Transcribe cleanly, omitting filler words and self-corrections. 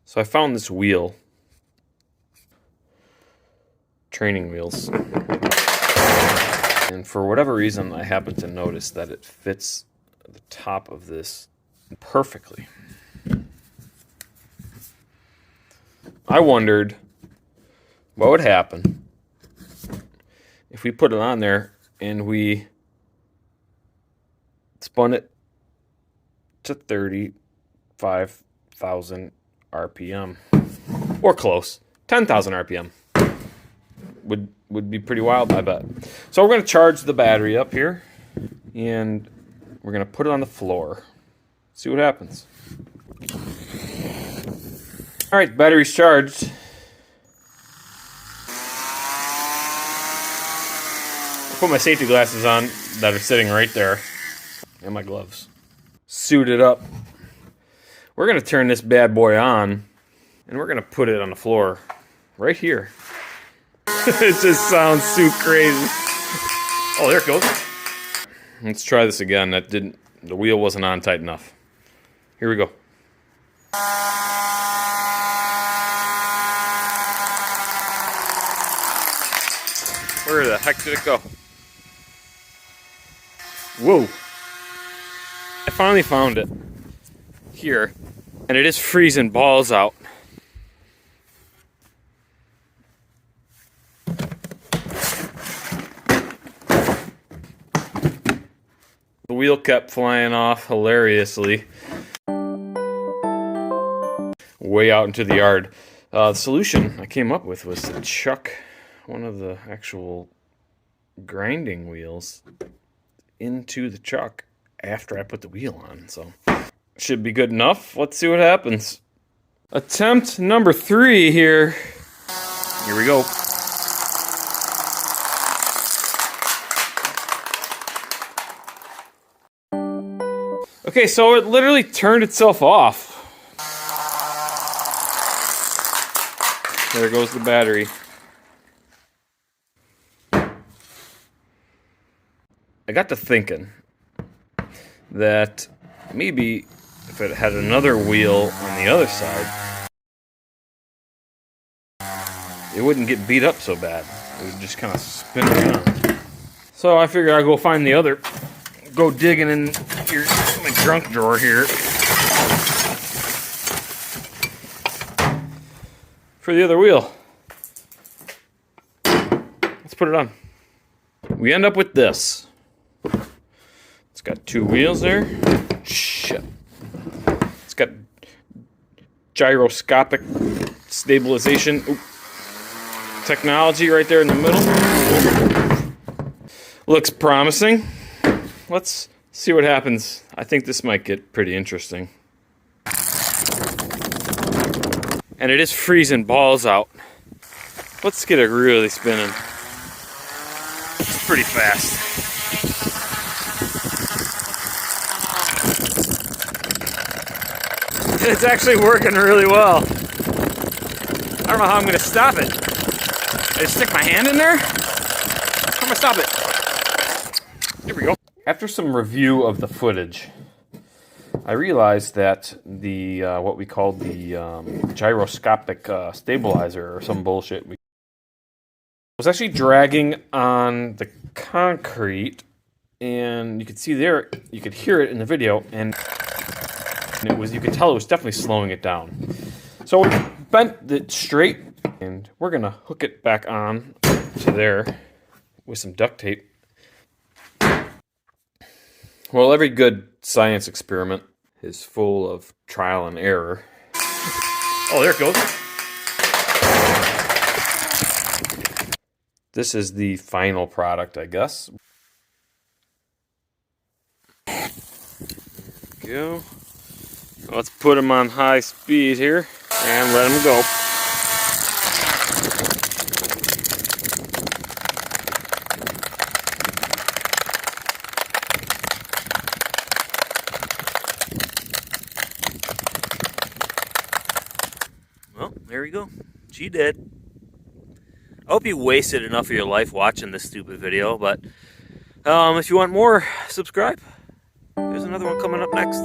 So I found this wheel, training wheels, and for whatever reason I happened to notice that it fits the top of this perfectly. I wondered what would happen if we put it on there and we spun it to 35,000 RPM, or close, 10,000 RPM. Would be pretty wild, I bet. So we're going to charge the battery up here, and we're going to put it on the floor. See what happens. All right, battery's charged. I put my safety glasses on that are sitting right there, and my gloves. Suited up. We're going to turn this bad boy on, and we're going to put it on the floor right here. It just sounds so crazy. Oh, there it goes. Let's try this again. The wheel wasn't on tight enough. Here we go. Where the heck did it go? Whoa. I finally found it here, and it is freezing balls out. The wheel kept flying off hilariously way out into the yard. The solution I came up with was to chuck one of the actual grinding wheels into the chuck after I put the wheel on. So should be good enough. Let's see what happens. Attempt number 3 here. Here we go. Okay, so it literally turned itself off. There goes the battery. I got to thinking that maybe if it had another wheel on the other side, it wouldn't get beat up so bad. It would just kind of spin around. So I figured I'd go find the other, go digging in my junk drawer here for the other wheel. Let's put it on. We end up with this. It's got 2 wheels there. Shit. It's got gyroscopic stabilization technology right there in the middle. Looks promising. Let's see what happens. I think this might get pretty interesting. And it is freezing balls out. Let's get it really spinning. It's pretty fast. It's actually working really well. I don't know how I'm going to stop it. I just stick my hand in there? How am I stop it? Here we go. After some review of the footage, I realized that the what we called the gyroscopic stabilizer or some bullshit was actually dragging on the concrete, and you could see there, you could hear it in the video, and it was, you could tell it was definitely slowing it down. So we bent it straight, and we're gonna hook it back on to there with some duct tape. Well, every good science experiment is full of trial and error. Oh, there it goes. This is the final product, I guess. There we go. Let's put them on high speed here and let them go. Well, there we go. She did. I hope you wasted enough of your life watching this stupid video, but if you want more, subscribe. There's another one coming up next.